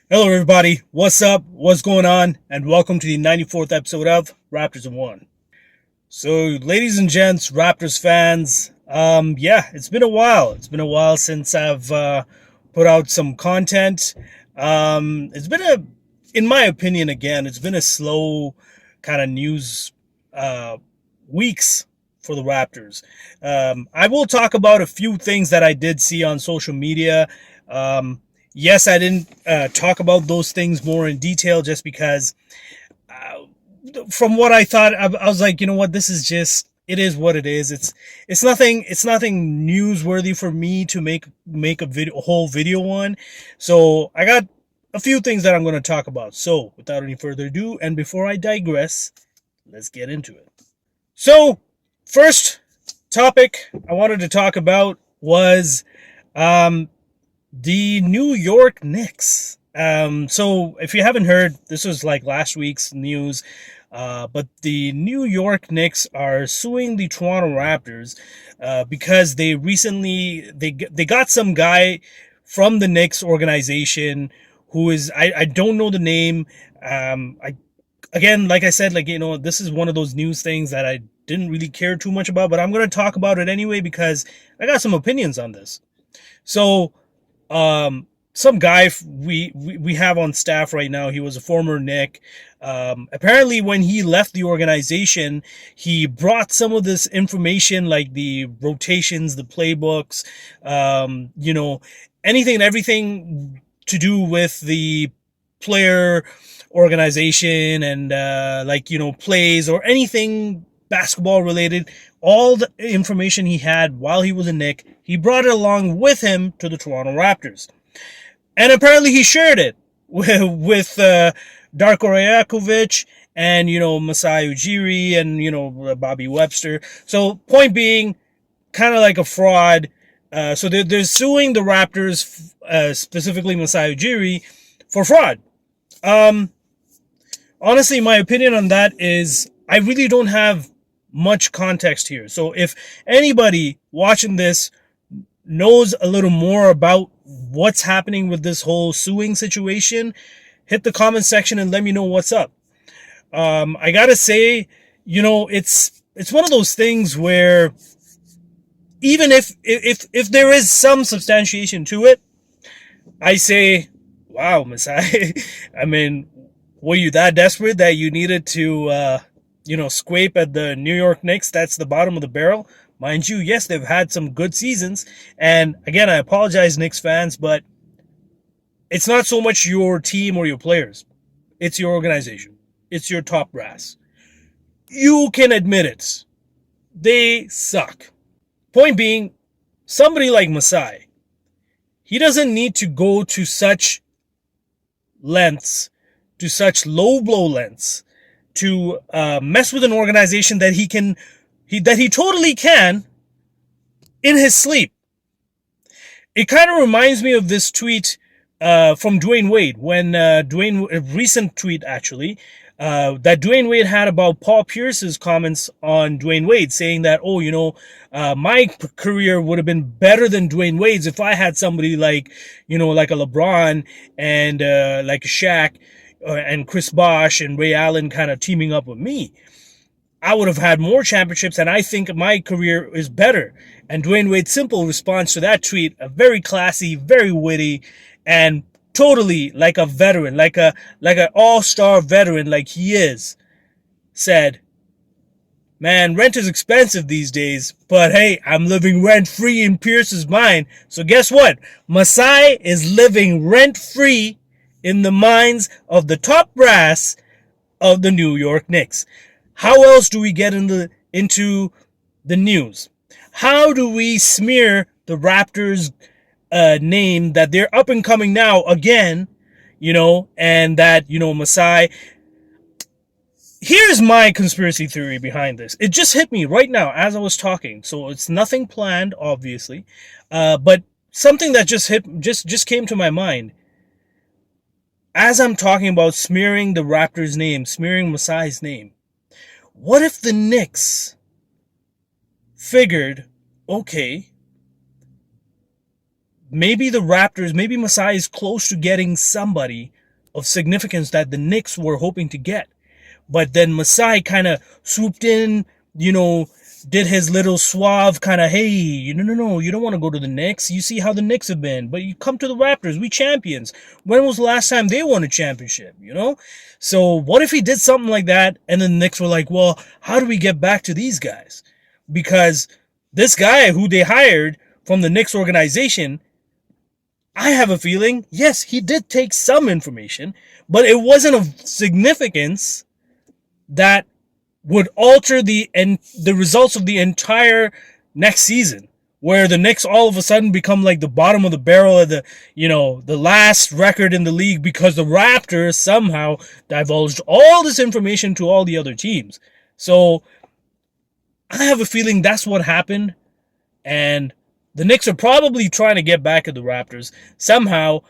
Hello, everybody. What's up? What's going on? And welcome to the 94th episode of Raptors in One. So, ladies and gents, Raptors fans, yeah, it's been a while. It's been a while since I've put out some content. It's been in my opinion, again, it's been a slow kind of news uh, weeks for the Raptors. I will talk about a few things that I did see on social media. Um, yes, I didn't talk about those things more in detail just because uh, from what I thought, I was like, you know what, this is just it is what it is. It's nothing newsworthy for me to make a whole video on. So I got a few things that I'm going to talk about. So without any further ado, and before I digress, let's get into it. So first topic I wanted to talk about was um, the New York Knicks. So if you haven't heard, this was like last week's news. But the New York Knicks are suing the Toronto Raptors because they got some guy from the Knicks organization who is I don't know the name. I again, like I said, this is one of those news things that I didn't really care too much about, but I'm going to talk about it anyway because I got some opinions on this. So some guy we have on staff right now. He was a former Nick. Apparently, when he left the organization, he brought some of this information, like the rotations, the playbooks, anything and everything to do with the player organization and plays or anything basketball related. All the information he had while he was a Knick, he brought it along with him to the Toronto Raptors. And apparently he shared it with Darko Rajakovic and, Masai Ujiri and, Bobby Webster. So point being, kind of like a fraud. So they're suing the Raptors, specifically Masai Ujiri, for fraud. Um, Honestly, my opinion on that is I really don't have much context here. So if anybody watching this knows a little more about what's happening with this whole suing situation, hit the comment section and let me know what's up. I gotta say, it's one of those things where even if there is some substantiation to it, I say, wow, Masai. I mean, were you that desperate that you needed to, scrape at the New York Knicks? That's the bottom of the barrel. Mind you, yes, they've had some good seasons. And again, I apologize, Knicks fans, but it's not so much your team or your players. It's your organization. It's your top brass. You can admit it. They suck. Point being, somebody like Masai, he doesn't need to go to such lengths, to such low blow lengths, to mess with an organization that he totally can in his sleep. It kind of reminds me of this tweet from Dwyane Wade when a recent tweet actually, that Dwyane Wade had about Paul Pierce's comments on Dwyane Wade, saying that, my career would have been better than Dwyane Wade's if I had somebody like, like a LeBron and like a Shaq and Chris Bosh and Ray Allen kind of teaming up with me. I would have had more championships, and I think my career is better. And Dwyane Wade's simple response to that tweet, a very classy, very witty, and totally like a veteran, like an all-star veteran, like he is, said, "Man, rent is expensive these days, but hey, I'm living rent-free in Pierce's mind. So guess what? Masai is living rent-free in the minds of the top brass of the New York Knicks." How else do we get into the news? How do we smear the Raptors' name that they're up and coming now again, and that, Masai. Here's my conspiracy theory behind this. It just hit me right now as I was talking. So it's nothing planned, obviously, but something that just came to my mind. As I'm talking about smearing the Raptors' name, smearing Masai's name, what if the Knicks figured, okay, maybe the Raptors, maybe Masai is close to getting somebody of significance that the Knicks were hoping to get. But then Masai kind of swooped in, you know, did his little suave kind of, hey, no, you don't want to go to the Knicks. You see how the Knicks have been, but you come to the Raptors. We champions. When was the last time they won a championship, you know? So what if he did something like that and then the Knicks were like, well, how do we get back to these guys? Because this guy who they hired from the Knicks organization, I have a feeling, yes, he did take some information, but it wasn't of significance that would alter the results of the entire next season, where the Knicks all of a sudden become like the bottom of the barrel of the, you know, the last record in the league because the Raptors somehow divulged all this information to all the other teams. So I have a feeling that's what happened, and the Knicks are probably trying to get back at the Raptors somehow.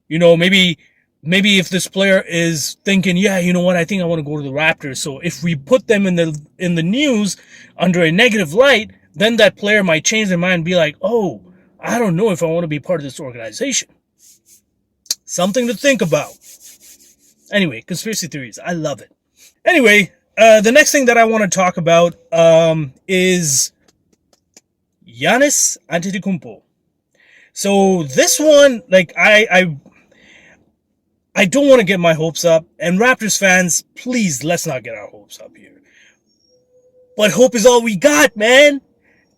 You know, maybe if this player is thinking, yeah, you know what, I think I want to go to the Raptors. So if we put them in the news under a negative light, then that player might change their mind and be like, oh, I don't know if I want to be part of this organization. Something to think about. Anyway, conspiracy theories. I love it. Anyway, the next thing that I want to talk about is Giannis Antetokounmpo. So this one, like, I don't want to get my hopes up. And Raptors fans, please, let's not get our hopes up here. But hope is all we got, man.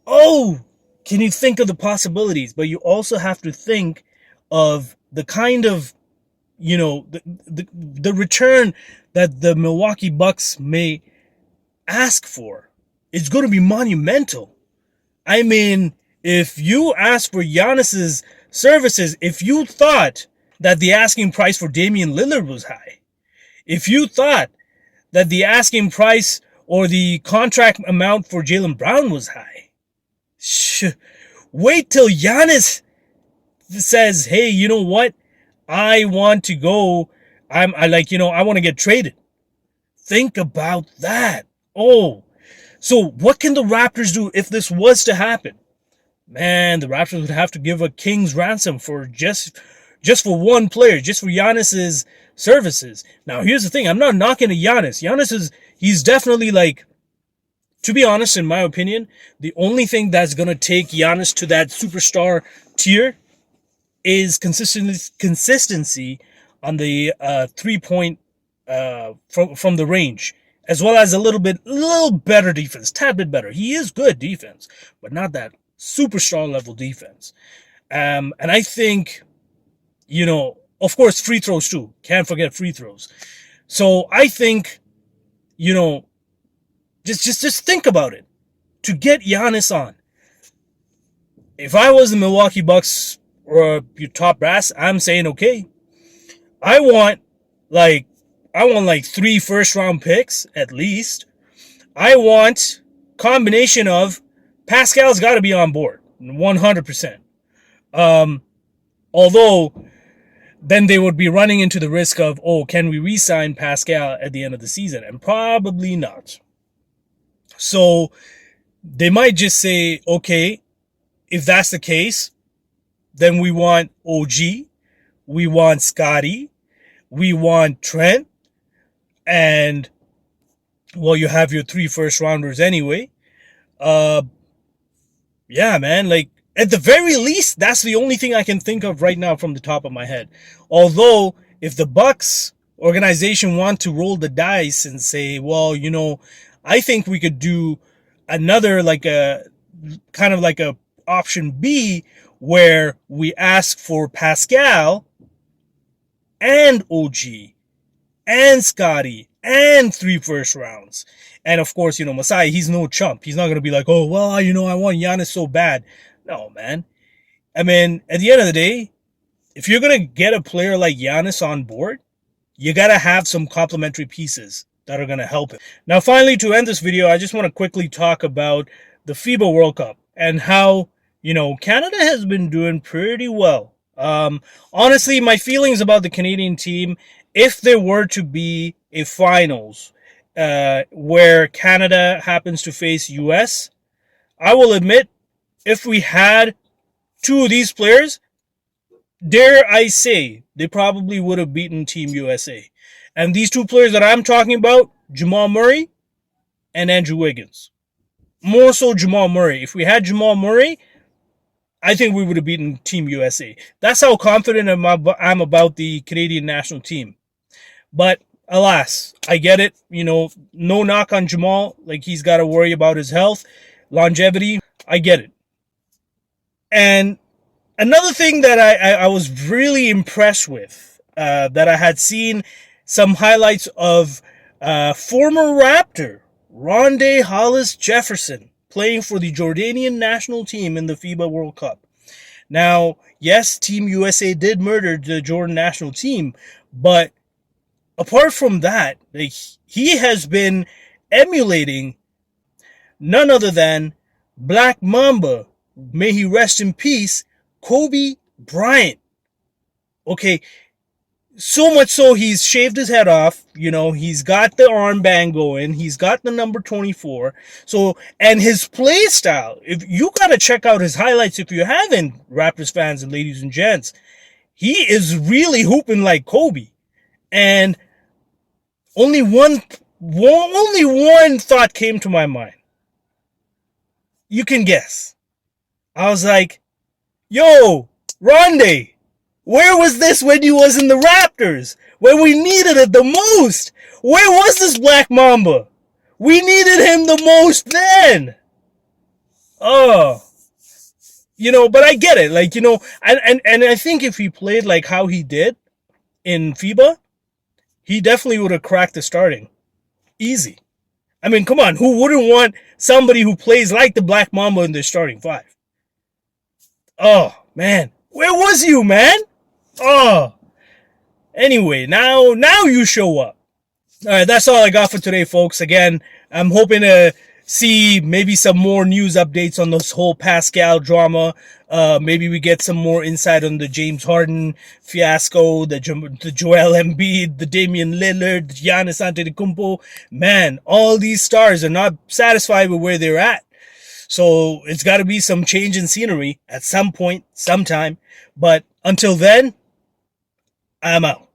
Oh, can you think of the possibilities? But you also have to think of the kind of, you know, the return that the Milwaukee Bucks may ask for. It's going to be monumental. I mean, if you ask for Giannis's services, if you thought that the asking price for Damian Lillard was high, if you thought that the asking price or the contract amount for Jaylen Brown was high, wait till Giannis says, hey, you know what? I want to go. I want to get traded. Think about that. Oh, so what can the Raptors do if this was to happen? Man, the Raptors would have to give a king's ransom for just for one player, just for Giannis's services. Now, here's the thing. I'm not knocking Giannis. He's definitely, like, to be honest, in my opinion, the only thing that's going to take Giannis to that superstar tier is consistency on the 3-point from the range, as well as a little better defense, tad bit better. He is good defense, but not that superstar level defense. And I think, you know, of course, free throws too. Can't forget free throws. So I think, you know, just think about it. To get Giannis on, if I was the Milwaukee Bucks or your top brass, I'm saying, okay, I want like 3 first-round picks at least. I want combination of Pascal's got to be on board 100%. Although then they would be running into the risk of, oh, can we re-sign Pascal at the end of the season? And probably not. So they might just say, okay, if that's the case, then we want OG, we want Scotty, we want Trent, and, well, you have your 3 first rounders anyway. Yeah, man, like, at the very least, that's the only thing I can think of right now from the top of my head. Although, if the Bucks organization want to roll the dice and say, well, you know, I think we could do another, like a kind of like a option B, where we ask for Pascal and OG and Scotty and 3 first rounds. And of course, you know, Masai, he's no chump. He's not going to be like, oh, well, you know, I want Giannis so bad. No, man. I mean, at the end of the day, if you're going to get a player like Giannis on board, you got to have some complementary pieces that are going to help him. Now, finally, to end this video, I just want to quickly talk about the FIBA World Cup and how, you know, Canada has been doing pretty well. Honestly, my feelings about the Canadian team, if there were to be a finals where Canada happens to face US, I will admit, if we had 2 of these players, dare I say, they probably would have beaten Team USA. And these two players that I'm talking about, Jamal Murray and Andrew Wiggins. More so Jamal Murray. If we had Jamal Murray, I think we would have beaten Team USA. That's how confident I'm about the Canadian national team. But alas, I get it. No knock on Jamal. Like, he's got to worry about his health, longevity. I get it. And another thing that I was really impressed with, that I had seen some highlights of, former Raptor Rondae Hollis Jefferson playing for the Jordanian national team in the FIBA World Cup. Now, yes, Team USA did murder the Jordan national team, but apart from that, like, he has been emulating none other than Black Mamba, may he rest in peace, Kobe Bryant. Okay, so much so he's shaved his head off. He's got the armband going. He's got the number 24. So, and his play style, if you got to check out his highlights if you haven't, Raptors fans and ladies and gents, he is really hooping like Kobe. And only one thought came to my mind. You can guess. I was like, yo, Rondae, where was this when you was in the Raptors? When we needed it the most? Where was this Black Mamba? We needed him the most then. Oh. But I get it. Like, and I think if he played like how he did in FIBA, he definitely would have cracked the starting. Easy. I mean, come on. Who wouldn't want somebody who plays like the Black Mamba in their starting five? Oh, man. Where was you, man? Oh. Anyway, now you show up. All right, that's all I got for today, folks. Again, I'm hoping to see maybe some more news updates on this whole Pascal drama. Maybe we get some more insight on the James Harden fiasco, the Joel Embiid, the Damian Lillard, the Giannis Antetokounmpo. Man, all these stars are not satisfied with where they're at. So it's got to be some change in scenery at some point, sometime. But until then, I'm out.